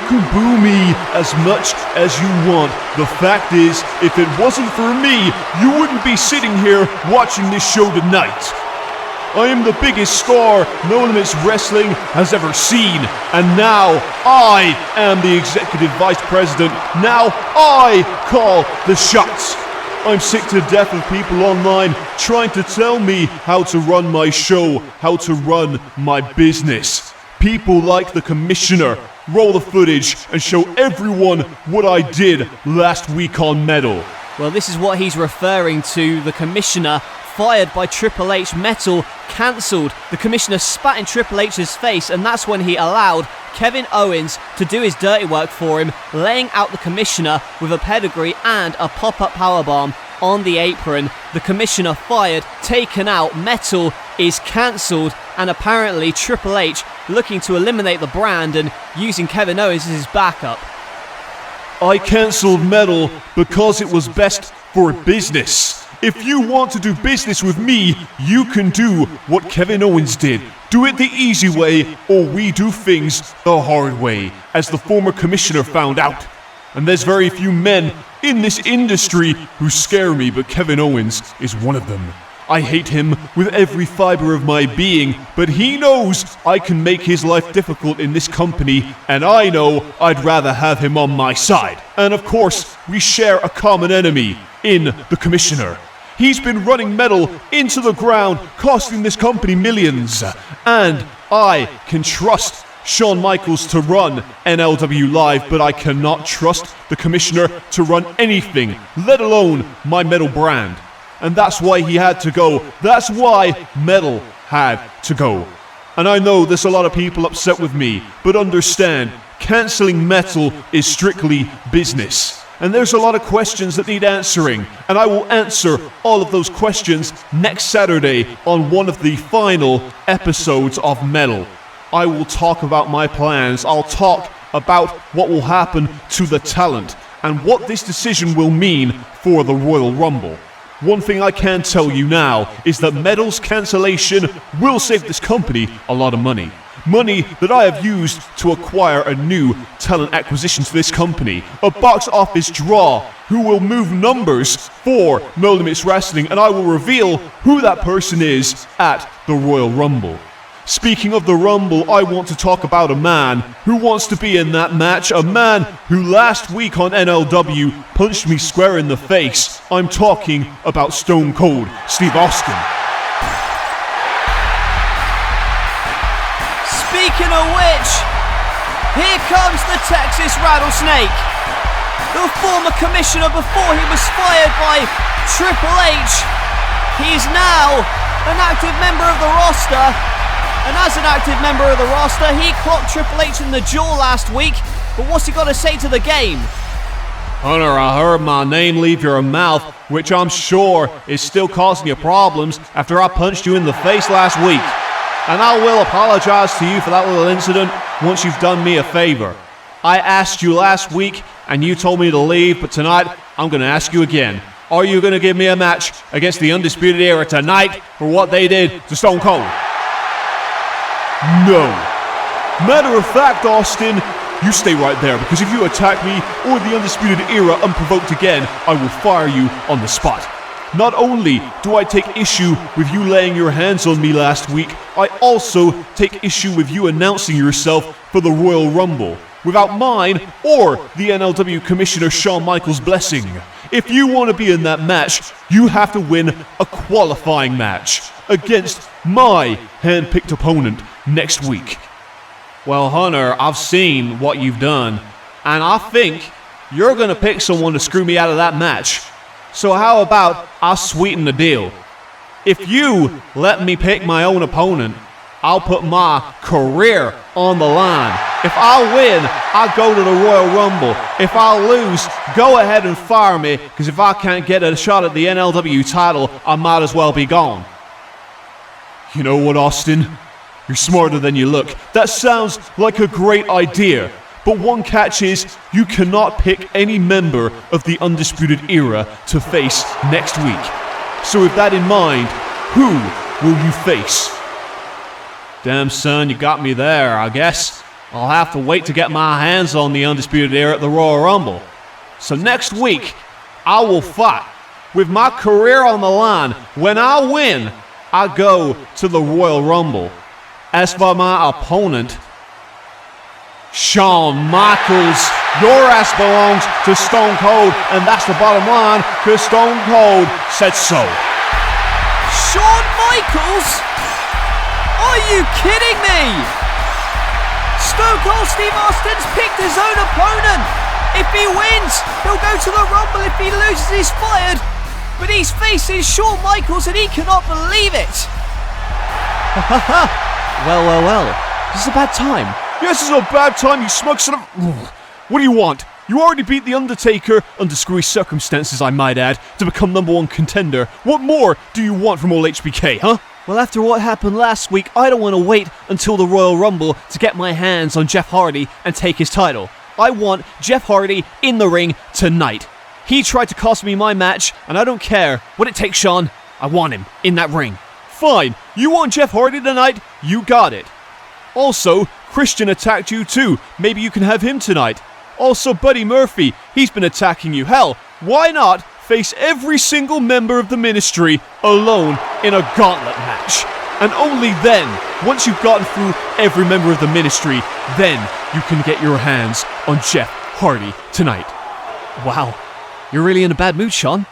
can boo me as much as you want. The fact is, if it wasn't for me, you wouldn't be sitting here watching this show tonight. I am the biggest star No Limits Wrestling has ever seen, and now I am the executive vice president. Now I call the shots. I'm sick to death of people online trying to tell me how to run my show, how to run my business. People like the commissioner roll the footage and show everyone what I did last week on Metal. Well, this is what he's referring to. The commissioner fired by Triple H. Metal cancelled. The commissioner spat in Triple H's face, and that's when he allowed Kevin Owens to do his dirty work for him, laying out the commissioner with a pedigree and a pop-up powerbomb on the apron. The commissioner fired, taken out, Metal is cancelled, and apparently Triple H looking to eliminate the brand and using Kevin Owens as his backup. I cancelled Metal because it was best for business. If you want to do business with me, you can do what Kevin Owens did. Do it the easy way, or we do things the hard way, as the former commissioner found out. And there's very few men in this industry who scare me, but Kevin Owens is one of them. I hate him with every fiber of my being, but he knows I can make his life difficult in this company, and I know I'd rather have him on my side. And of course, we share a common enemy in the commissioner. He's been running Metal into the ground, costing this company millions. And I can trust Shawn Michaels to run NLW Live, but I cannot trust the commissioner to run anything, let alone my Metal brand. And that's why he had to go. That's why Metal had to go. And I know there's a lot of people upset with me, but understand, cancelling Metal is strictly business. And there's a lot of questions that need answering, and I will answer all of those questions next Saturday on one of the final episodes of Metal. I will talk about my plans, I'll talk about what will happen to the talent, and what this decision will mean for the Royal Rumble. One thing I can tell you now is that Metal's cancellation will save this company a lot of money. Money that I have used to acquire a new talent acquisition to this company. A box office draw who will move numbers for No Limits Wrestling, and I will reveal who that person is at the Royal Rumble. Speaking of the Rumble, I want to talk about a man who wants to be in that match. A man who last week on NLW punched me square in the face. I'm talking about Stone Cold Steve Austin. Speaking of which, here comes the Texas Rattlesnake. The former commissioner before he was fired by Triple H. He's now an active member of the roster. And as an active member of the roster, he clocked Triple H in the jaw last week. But what's he got to say to the game? Hunter, I heard my name leave your mouth, which I'm sure is still causing you problems after I punched you in the face last week. And I will apologize to you for that little incident once you've done me a favor. I asked you last week and you told me to leave, but tonight I'm going to ask you again. Are you going to give me a match against the Undisputed Era tonight for what they did to Stone Cold? No. Matter of fact, Austin, you stay right there, because if you attack me or the Undisputed Era unprovoked again, I will fire you on the spot. Not only do I take issue with you laying your hands on me last week, I also take issue with you announcing yourself for the Royal Rumble without mine or the NLW Commissioner Shawn Michaels' blessing. If you want to be in that match, you have to win a qualifying match against my hand-picked opponent next week. Well, Hunter, I've seen what you've done, and I think you're going to pick someone to screw me out of that match. So how about I sweeten the deal? If you let me pick my own opponent, I'll put my career on the line. If I win, I go to the Royal Rumble. If I lose, go ahead and fire me, because if I can't get a shot at the NLW title, I might as well be gone. You know what, Austin? You're smarter than you look. That sounds like a great idea. But one catch is, you cannot pick any member of the Undisputed Era to face next week. So with that in mind, who will you face? Damn, son, you got me there, I guess. I'll have to wait to get my hands on the Undisputed Era at the Royal Rumble. So next week, I will fight with my career on the line. When I win, I go to the Royal Rumble. As for my opponent, Shawn Michaels, your ass belongs to Stone Cold, and that's the bottom line, because Stone Cold said so. Shawn Michaels? Are you kidding me? Stone Cold Steve Austin's picked his own opponent. If he wins, he'll go to the Rumble. If he loses, he's fired. But he's facing Shawn Michaels and he cannot believe it. Well. This is a bad time. Yes, this is a bad time, you smug son of... What do you want? You already beat The Undertaker, under screwy circumstances, I might add, to become #1 contender. What more do you want from old HBK, huh? Well, after what happened last week, I don't want to wait until the Royal Rumble to get my hands on Jeff Hardy and take his title. I want Jeff Hardy in the ring tonight. He tried to cost me my match, and I don't care what it takes, Sean. I want him in that ring. Fine, you want Jeff Hardy tonight? You got it. Also, Christian attacked you too. Maybe you can have him tonight. Also, Buddy Murphy, he's been attacking you. Hell, why not face every single member of the Ministry alone in a gauntlet match? And only then, once you've gotten through every member of the Ministry, then you can get your hands on Jeff Hardy tonight. Wow, you're really in a bad mood, Sean.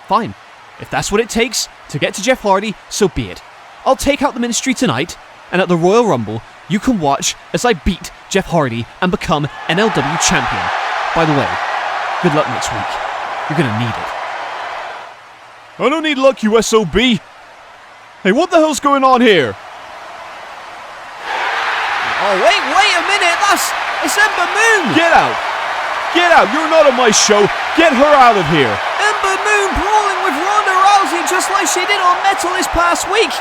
Fine, if that's what it takes to get to Jeff Hardy, so be it. I'll take out the Ministry tonight, and at the Royal Rumble, you can watch as I beat Jeff Hardy and become NLW champion. By the way, good luck next week. You're gonna need it. I don't need luck, you SOB. Hey, what the hell's going on here? Oh, wait a minute, it's Ember Moon! Get out! Get out, you're not on my show. Get her out of here. Ember Moon brawling with Ronda Rousey just like she did on Metal this past week.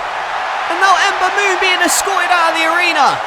And now Ember Moon being escorted out of the arena.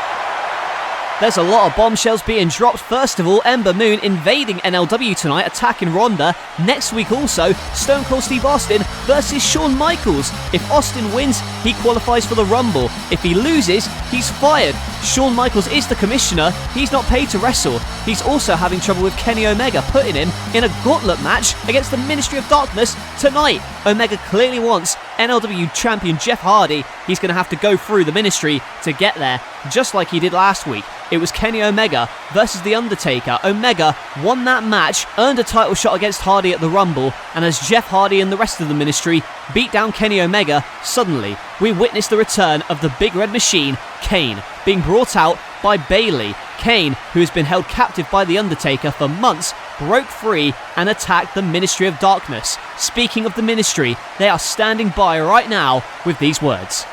There's a lot of bombshells being dropped. First of all, Ember Moon invading NLW tonight, attacking Ronda. Next week also, Stone Cold Steve Austin versus Shawn Michaels. If Austin wins, he qualifies for the Rumble. If he loses, he's fired. Shawn Michaels is the commissioner. He's not paid to wrestle. He's also having trouble with Kenny Omega, putting him in a gauntlet match against the Ministry of Darkness tonight. Omega clearly wants NLW champion Jeff Hardy. He's going to have to go through the Ministry to get there, just like he did last week. It was Kenny Omega versus The Undertaker. Omega won that match, earned a title shot against Hardy at the Rumble, and as Jeff Hardy and the rest of the Ministry beat down Kenny Omega, suddenly we witnessed the return of the Big Red Machine, Kane, being brought out by Bayley. Kane, who has been held captive by The Undertaker for months, broke free and attacked the Ministry of Darkness. Speaking of the Ministry, they are standing by right now with these words.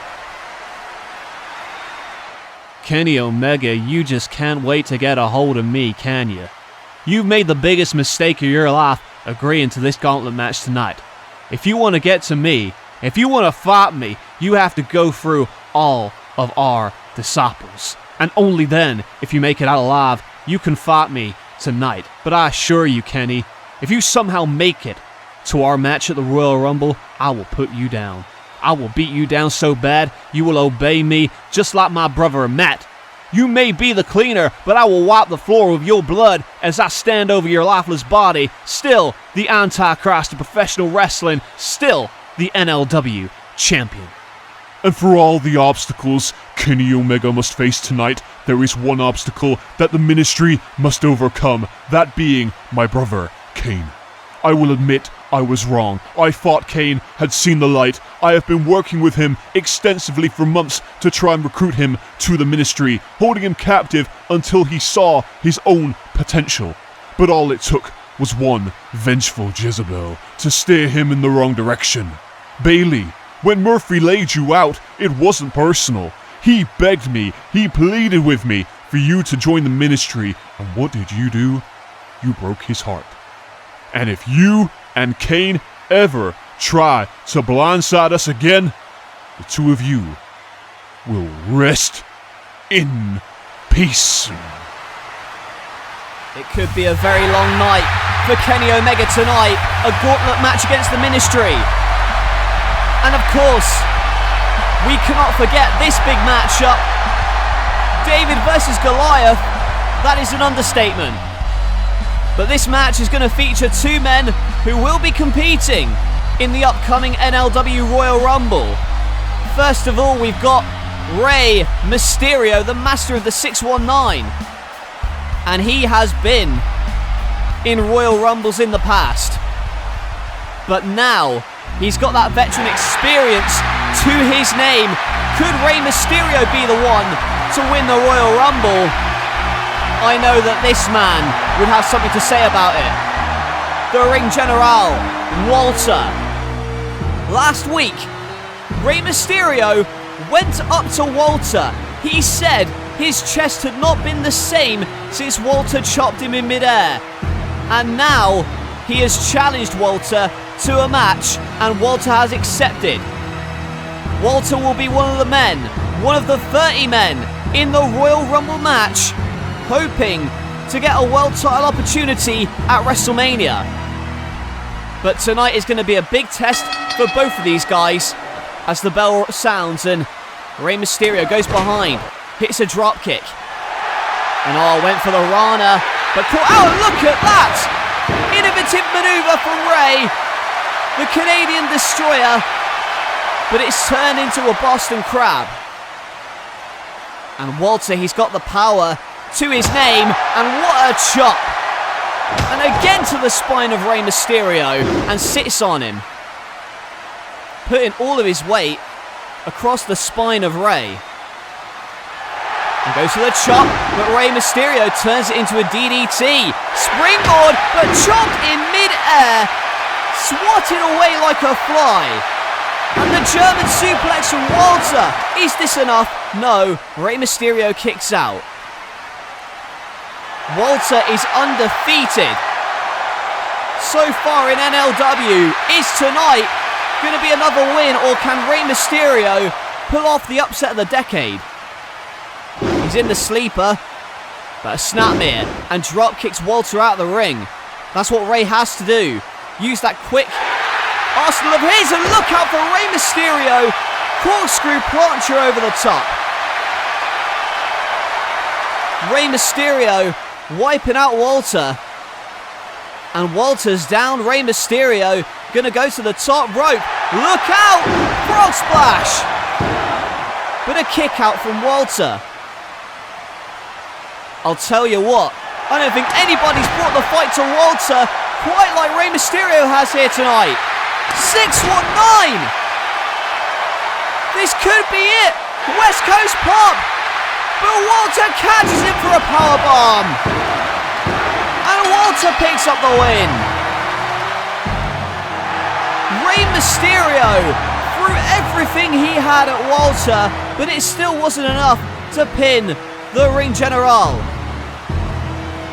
Kenny Omega, you just can't wait to get a hold of me, can you? You've made the biggest mistake of your life agreeing to this gauntlet match tonight. If you want to get to me, if you want to fight me, you have to go through all of our disciples. And only then, if you make it out alive, you can fight me tonight. But I assure you, Kenny, if you somehow make it to our match at the Royal Rumble, I will put you down. I will beat you down so bad, you will obey me just like my brother Matt. You may be the cleaner, but I will wipe the floor with your blood as I stand over your lifeless body. Still the Antichrist of professional wrestling, still the NLW champion. And for all the obstacles Kenny Omega must face tonight, there is one obstacle that the Ministry must overcome, that being my brother, Kane. I will admit I was wrong. I thought Kane had seen the light. I have been working with him extensively for months to try and recruit him to the Ministry, holding him captive until he saw his own potential. But all it took was one vengeful Jezebel to steer him in the wrong direction. Bayley, when Murphy laid you out, it wasn't personal. He begged me, he pleaded with me for you to join the Ministry, and what did you do? You broke his heart. And if you and Kane ever try to blindside us again, the two of you will rest in peace. It could be a very long night for Kenny Omega tonight, a gauntlet match against the Ministry. And of course, we cannot forget this big matchup. David versus Goliath. That is an understatement. But this match is going to feature two men who will be competing in the upcoming NLW Royal Rumble. First of all, we've got Rey Mysterio, the master of the 619. And he has been in Royal Rumbles in the past. But now, he's got that veteran experience to his name. Could Rey Mysterio be the one to win the Royal Rumble? I know that this man would have something to say about it. The Ring General, Walter. Last week, Rey Mysterio went up to Walter. He said his chest had not been the same since Walter chopped him in midair. And now, he has challenged Walter to a match, and Walter has accepted. Walter will be one of the men, one of the 30 men in the Royal Rumble match, hoping to get a world title opportunity at WrestleMania. But tonight is going to be a big test for both of these guys as the bell sounds and Rey Mysterio goes behind, hits a drop kick, and went for the Rana, but caught out. Look at that! Innovative maneuver from Rey, the Canadian Destroyer, but it's turned into a Boston Crab. And Walter, he's got the power to his name, and what a chop! And again to the spine of Rey Mysterio, and sits on him, putting all of his weight across the spine of Rey. And goes for the chop, but Rey Mysterio turns it into a DDT. Springboard, but chopped in mid-air, swatted away like a fly. And the German suplex from Walter. Is this enough? No, Rey Mysterio kicks out. Walter is undefeated so far in NLW. Is tonight going to be another win, or can Rey Mysterio pull off the upset of the decade? He's in the sleeper, but a snapmare and drop kicks Walter out of the ring. That's what Rey has to do. Use that quick arsenal of his, and look out for Rey Mysterio. Corkscrew plancher over the top. Rey Mysterio wiping out Walter. And Walter's down. Rey Mysterio gonna go to the top rope. Look out! Frog splash! But a kick out from Walter. I'll tell you what, I don't think anybody's brought the fight to Walter quite like Rey Mysterio has here tonight. 619! This could be it! West Coast pop! But Walter catches him for a powerbomb! And Walter picks up the win! Rey Mysterio threw everything he had at Walter, but it still wasn't enough to pin the Ring General.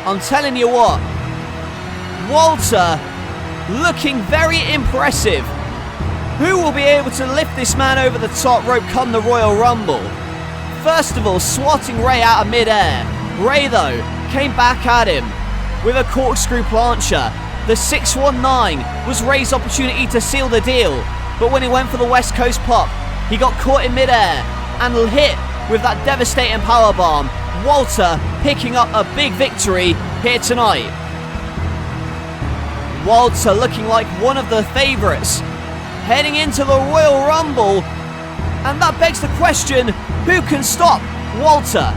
I'm telling you what, Walter looking very impressive. Who will be able to lift this man over the top rope come the Royal Rumble? First of all, swatting Rey out of mid-air. Rey, though, came back at him with a corkscrew plancher. The 619 was Rey's opportunity to seal the deal, but when he went for the West Coast pop, he got caught in mid-air and hit with that devastating powerbomb. Walter picking up a big victory here tonight. Walter looking like one of the favourites heading into the Royal Rumble, and that begs the question, who can stop Walter?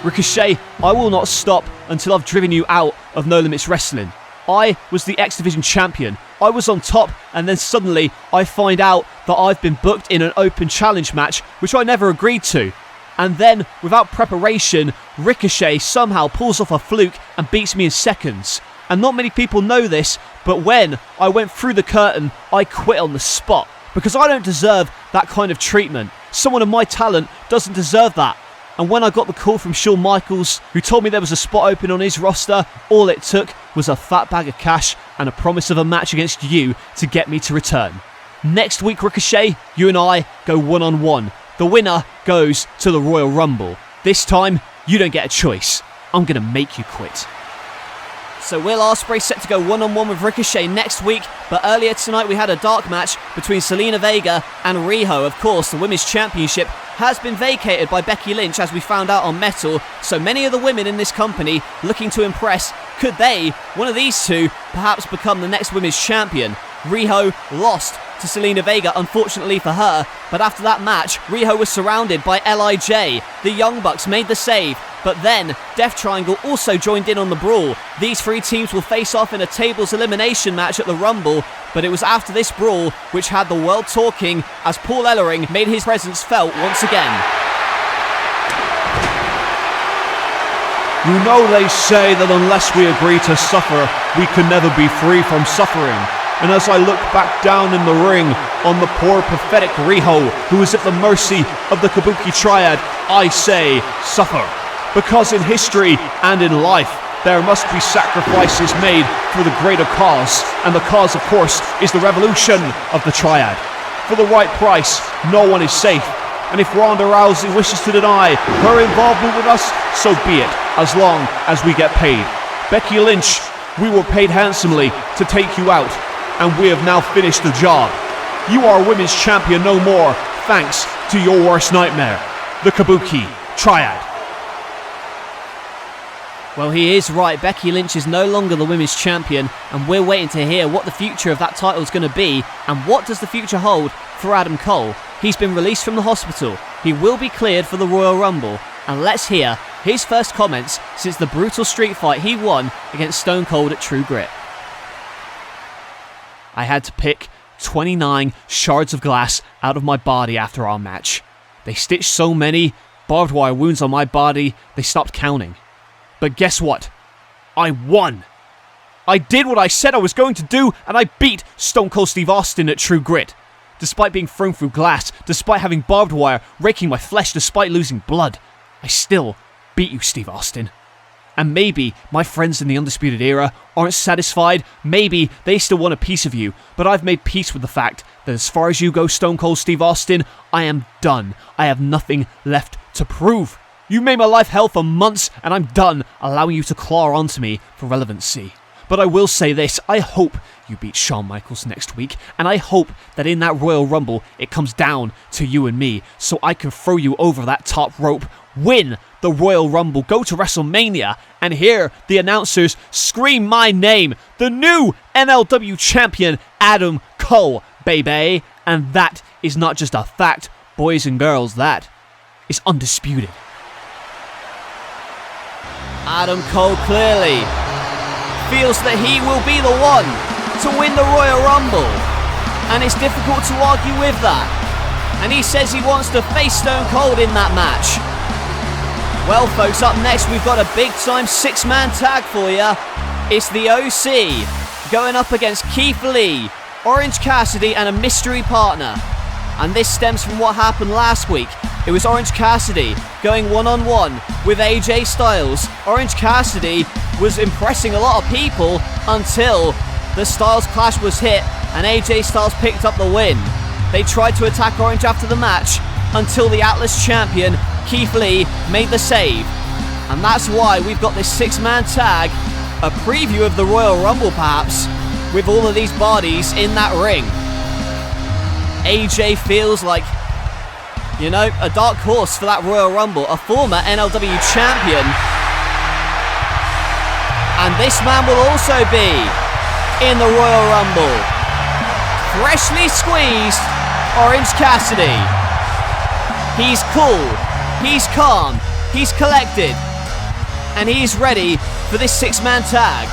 Ricochet, I will not stop until I've driven you out of No Limits Wrestling. I was the X Division champion. I was on top, and then suddenly I find out that I've been booked in an open challenge match, which I never agreed to. And then, without preparation, Ricochet somehow pulls off a fluke and beats me in seconds. And not many people know this, but when I went through the curtain, I quit on the spot. Because I don't deserve that kind of treatment. Someone of my talent doesn't deserve that. And when I got the call from Shawn Michaels, who told me there was a spot open on his roster, all it took was a fat bag of cash and a promise of a match against you to get me to return. Next week, Ricochet, you and I go one-on-one. The winner goes to the Royal Rumble. This time, you don't get a choice. I'm going to make you quit. So Will Ospreay set to go one-on-one with Ricochet next week, but earlier tonight we had a dark match between Selena Vega and Riho. Of course, the Women's Championship has been vacated by Becky Lynch, as we found out on Metal. So many of the women in this company looking to impress. Could they, one of these two, perhaps become the next women's champion? Riho lost to Selena Vega, unfortunately for her, but after that match, Riho was surrounded by LIJ. The Young Bucks made the save, but then Death Triangle also joined in on the brawl. These three teams will face off in a tables elimination match at the Rumble, but it was after this brawl which had the world talking as Paul Ellering made his presence felt once again. You know they say that unless we agree to suffer, we can never be free from suffering. And as I look back down in the ring on the poor pathetic Riho, who is at the mercy of the Kabuki Triad, I say suffer. Because in history and in life, there must be sacrifices made for the greater cause, and the cause, of course, is the revolution of the Triad. For the right price, no one is safe. And if Ronda Rousey wishes to deny her involvement with us, so be it, as long as we get paid. Becky Lynch, we were paid handsomely to take you out, and we have now finished the job. You are women's champion no more, thanks to your worst nightmare, the Kabuki Triad. Well, he is right. Becky Lynch is no longer the women's champion, and we're waiting to hear what the future of that title is going to be, and what does the future hold for Adam Cole. He's been released from the hospital. He will be cleared for the Royal Rumble, and let's hear his first comments since the brutal street fight he won against Stone Cold at True Grit. I had to pick 29 shards of glass out of my body after our match. They stitched so many barbed wire wounds on my body, they stopped counting. But guess what? I won! I did what I said I was going to do, and I beat Stone Cold Steve Austin at True Grit. Despite being thrown through glass, despite having barbed wire raking my flesh, despite losing blood, I still beat you, Steve Austin. And maybe my friends in the Undisputed Era aren't satisfied, maybe they still want a piece of you, but I've made peace with the fact that as far as you go, Stone Cold Steve Austin, I am done. I have nothing left to prove. You've made my life hell for months, and I'm done allowing you to claw onto me for relevancy. But I will say this, I hope you beat Shawn Michaels next week, and I hope that in that Royal Rumble it comes down to you and me, so I can throw you over that top rope, win the Royal Rumble, go to WrestleMania, and hear the announcers scream my name, the new MLW champion, Adam Cole, baby. And that is not just a fact, boys and girls, that is undisputed. Adam Cole clearly feels that he will be the one to win the Royal Rumble, and it's difficult to argue with that. And he says he wants to face Stone Cold in that match. Well, folks, up next we've got a big-time six-man tag for you. It's the OC going up against Keith Lee, Orange Cassidy, and a mystery partner. And this stems from what happened last week. It was Orange Cassidy going one-on-one with AJ Styles. Orange Cassidy was impressing a lot of people until the Styles Clash was hit and AJ Styles picked up the win. They tried to attack Orange after the match until the Atlas champion, Keith Lee, made the save. And that's why we've got this six-man tag, a preview of the Royal Rumble perhaps, with all of these bodies in that ring. AJ feels like, you know, a dark horse for that Royal Rumble, a former NLW champion. And this man will also be in the Royal Rumble. Freshly squeezed Orange Cassidy. He's cool, he's calm, he's collected, and he's ready for this six-man tag.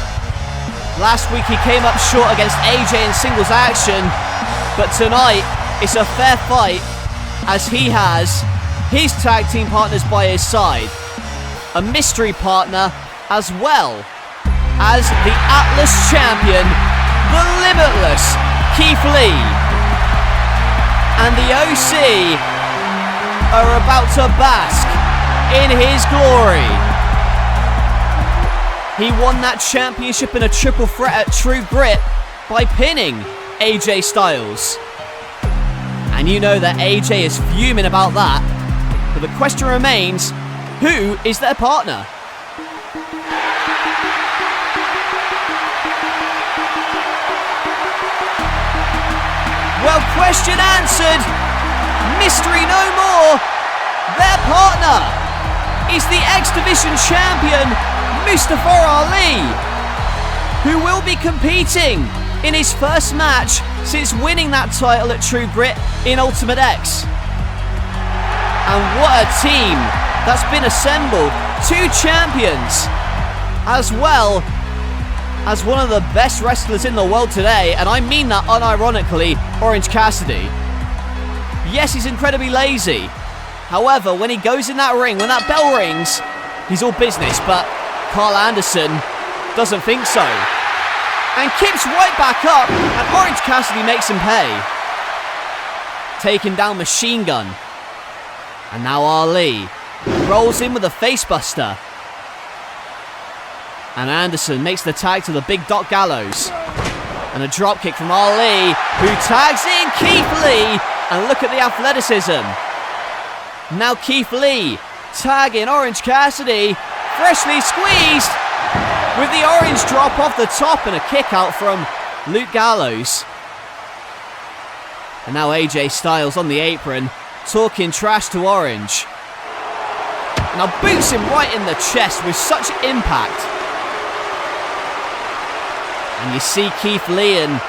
Last week he came up short against AJ in singles action, but tonight it's a fair fight as he has his tag team partners by his side. A mystery partner as well as the Atlas champion, the limitless Keith Lee. And the OC are about to bask in his glory. He won that championship in a triple threat at True Grit by pinning AJ Styles. And you know that AJ is fuming about that. But the question remains, who is their partner? Well, question answered. Mystery no more. Their partner is the X Division champion, Mustafa Ali, who will be competing in his first match since winning that title at True Grit in Ultimate X. And what a team that's been assembled. 2 champions, as well as one of the best wrestlers in the world today, and I mean that unironically, Orange Cassidy. Yes, he's incredibly lazy. However, when he goes in that ring, when that bell rings, he's all business, but Carl Anderson doesn't think so. And keeps right back up, and Orange Cassidy makes him pay. Taking down Machine Gun. And now Ali rolls in with a facebuster. And Anderson makes the tag to the big Doc Gallows. And a dropkick from Ali, who tags in Keith Lee. And look at the athleticism. Now Keith Lee tagging Orange Cassidy. Freshly squeezed with the orange drop off the top and a kick out from Luke Gallows. And now AJ Styles on the apron, talking trash to Orange. Now boots him right in the chest with such impact. And you see Keith Lee and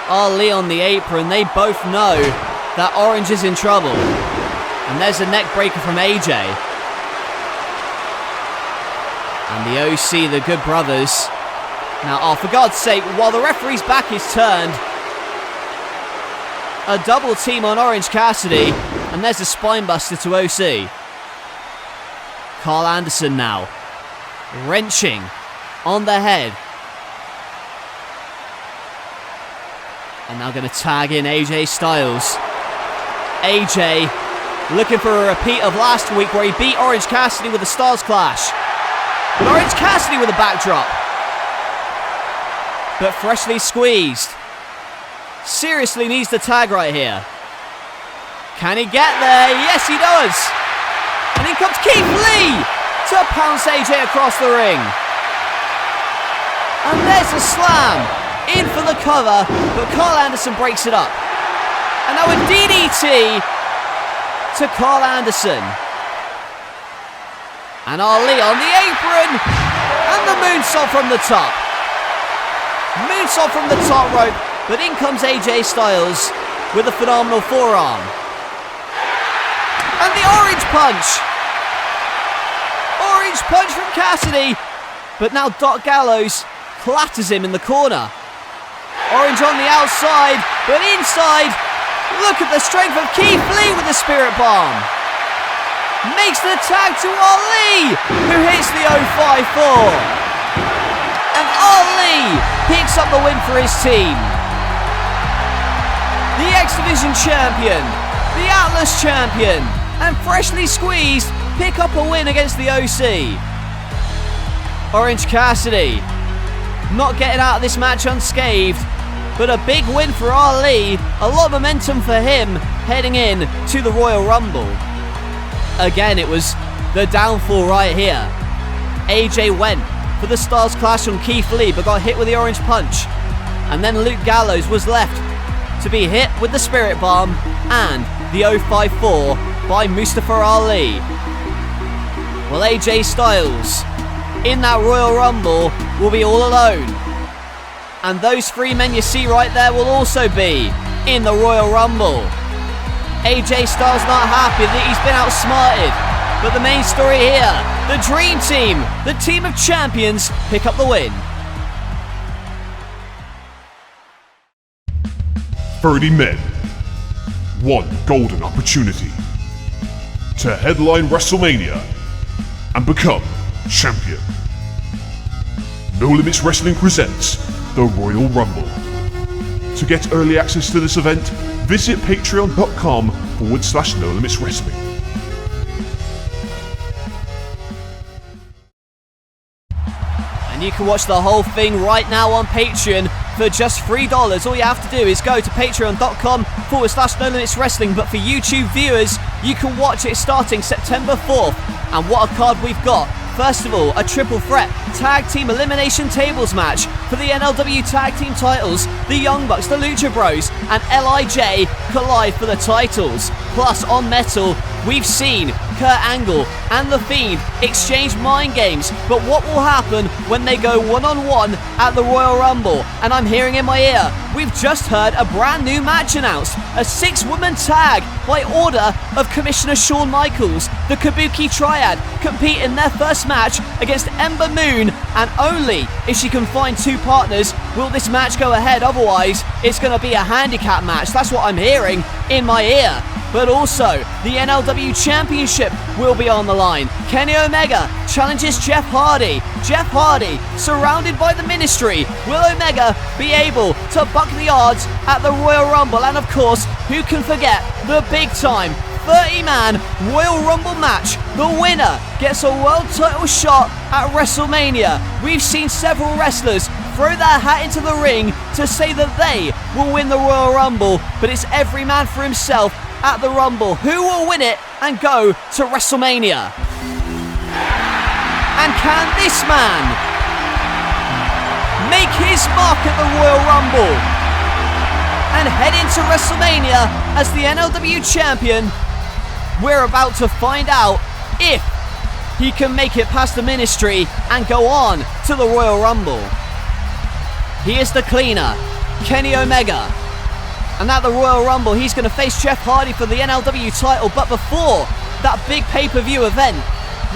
Ali on the apron. They both know that Orange is in trouble. And there's a neck breaker from AJ. And the OC, the Good Brothers. Now, for God's sake, while the referee's back is turned, a double team on Orange Cassidy. And there's a spinebuster to OC. Carl Anderson now, wrenching on the head. And now going to tag in AJ Styles. AJ looking for a repeat of last week where he beat Orange Cassidy with the Stars Clash. But Orange Cassidy with a backdrop. But freshly squeezed. Seriously needs the tag right here. Can he get there? Yes, he does. And in comes Keith Lee to pounce AJ across the ring. And there's a slam in for the cover, but Carl Anderson breaks it up. And now a DDT to Carl Anderson. And Ali on the apron. And the moonsault from the top. Moonsault from the top rope, but in comes AJ Styles with a phenomenal forearm. And the orange punch. Orange punch from Cassidy. But now Doc Gallows clatters him in the corner. Orange on the outside, but inside, look at the strength of Keith Lee with the Spirit Bomb. Makes the tag to Ali, who hits the 054. And Ali picks up the win for his team. The X Division champion, the Atlas champion, and freshly squeezed pick up a win against the OC. Orange Cassidy not getting out of this match unscathed, but a big win for Ali, a lot of momentum for him heading in to the Royal Rumble. Again, it was the downfall right here. AJ went for the Stars Clash on Keith Lee, but got hit with the orange punch. And then Luke Gallows was left to be hit with the Spirit Bomb and the 054 by Mustafa Ali. Well, AJ Styles in that Royal Rumble will be all alone. And those 3 men you see right there will also be in the Royal Rumble. AJ Styles not happy that he's been outsmarted. But the main story here, the Dream Team, the team of champions, pick up the win. 30 men. 1 golden opportunity to headline WrestleMania and become champion. No Limits Wrestling presents the Royal Rumble. To get early access to this event, visit patreon.com/No Limits Wrestling. And you can watch the whole thing right now on Patreon for just $3. All you have to do is go to patreon.com/No Limits Wrestling. But for YouTube viewers, you can watch it starting September 4th. And what a card we've got. First of all, a triple threat tag team elimination tables match for the NLW tag team titles. The Young Bucks, the Lucha Bros, and LIJ collide for the titles. Plus, on Metal, we've seen Kurt Angle and The Fiend exchange mind games, but what will happen when they go one-on-one at the Royal Rumble? And I'm hearing in my ear, we've just heard a brand new match announced, a 6-woman tag by order of Commissioner Shawn Michaels. The Kabuki Triad compete in their first match against Ember Moon, and only if she can find 2 partners will this match go ahead. Otherwise, it's going to be a handicap match. That's what I'm hearing in my ear. But also, the NLW Championship will be on the line. Kenny Omega challenges Jeff Hardy. Jeff Hardy, surrounded by the Ministry. Will Omega be able to buck the odds at the Royal Rumble? And of course, who can forget the big-time 30-man Royal Rumble match? The winner gets a world title shot at WrestleMania. We've seen several wrestlers throw their hat into the ring to say that they will win the Royal Rumble, but it's every man for himself at the Rumble. Who will win it and go to WrestleMania? And can this man make his mark at the Royal Rumble and head into WrestleMania as the NLW champion? We're about to find out if he can make it past the Ministry and go on to the Royal Rumble. He is the cleaner, Kenny Omega. And at the Royal Rumble, he's going to face Jeff Hardy for the NLW title. But before that big pay-per-view event,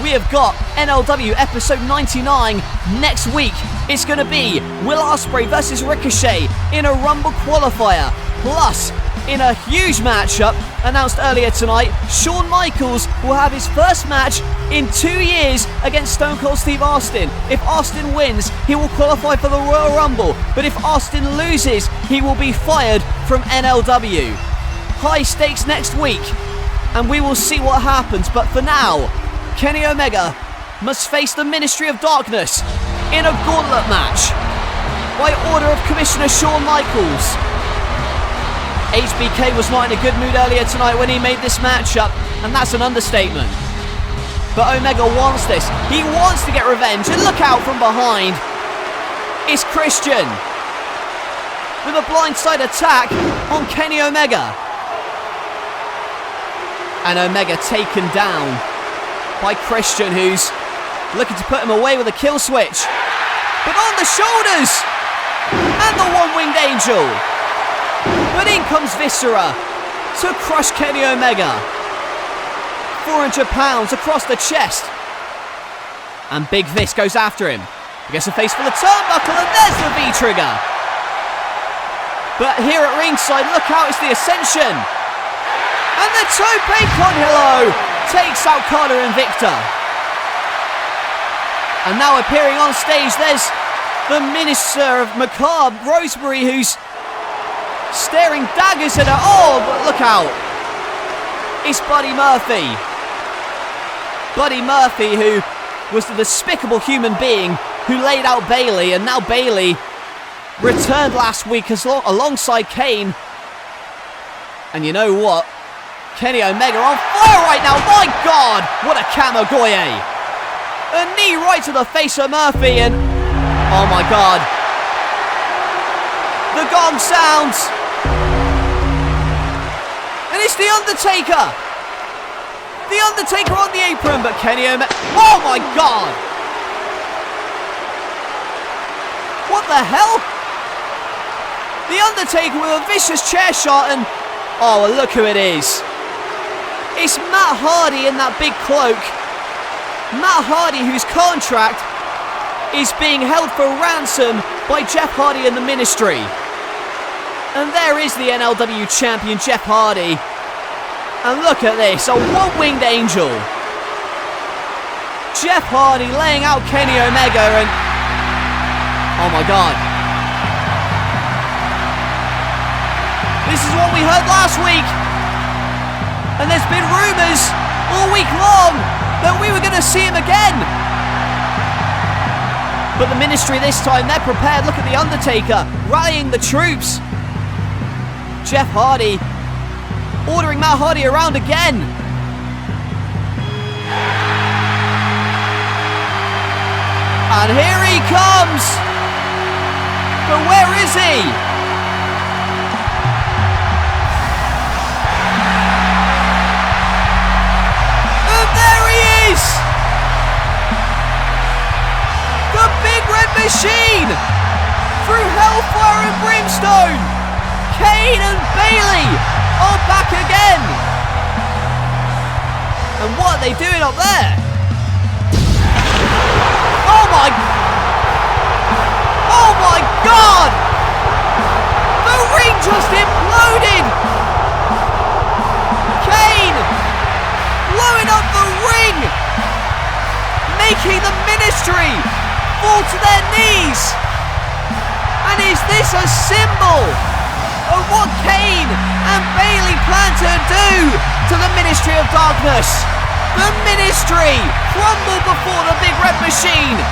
we have got NLW episode 99 next week. It's going to be Will Ospreay versus Ricochet in a Rumble qualifier. Plus, in a huge matchup announced earlier tonight, Shawn Michaels will have his first match in 2 years against Stone Cold Steve Austin. If Austin wins, he will qualify for the Royal Rumble, but if Austin loses, he will be fired from NLW. High stakes next week, and we will see what happens. But for now, Kenny Omega must face the Ministry of Darkness in a gauntlet match by order of Commissioner Shawn Michaels. HBK was not in a good mood earlier tonight when he made this matchup, and that's an understatement. But Omega wants this. He wants to get revenge, and look out from behind. It's Christian with a blindside attack on Kenny Omega. And Omega taken down by Christian, who's looking to put him away with a kill switch. But on the shoulders! And the one-winged angel! But in comes Viscera to crush Kenny Omega. 400 pounds across the chest. And Big Vis goes after him. He gets a face for the turnbuckle, and there's the V-trigger. But here at ringside, look out, it's the Ascension. And the Tope Con Hilo takes out Carter and Victor. And now appearing on stage, there's the Minister of Macabre, Rosemary, who's staring daggers at her. Oh, but look out. It's Buddy Murphy. Buddy Murphy, who was the despicable human being who laid out Bayley, and now Bayley returned last week alongside Kane. And you know what? Kenny Omega on fire right now. My God, what a Kamagoye. A knee right to the face of Murphy, and oh my God. The gong sounds. And it's The Undertaker. The Undertaker on the apron, but Kenny Omega. Oh my God. What the hell? The Undertaker with a vicious chair shot, and oh, look who it is. It's Matt Hardy in that big cloak. Matt Hardy, whose contract is being held for ransom by Jeff Hardy and the Ministry. And there is the NLW champion, Jeff Hardy. And look at this, a one-winged angel. Jeff Hardy laying out Kenny Omega, and oh my God. This is what we heard last week. And there's been rumours all week long that we were going to see him again. But the Ministry this time, they're prepared. Look at The Undertaker rallying the troops. Jeff Hardy ordering Matt Hardy around again. And here he comes. But where is he? Machine! Through hellfire and brimstone, Kane and Bayley are back again. And what are they doing up there? Oh my God! The ring just imploded! Kane blowing up the ring, making the Ministry fall to their knees. And is this a symbol of what Kane and Bayley plan to do to the Ministry of Darkness? The Ministry crumble before the Big Red Machine.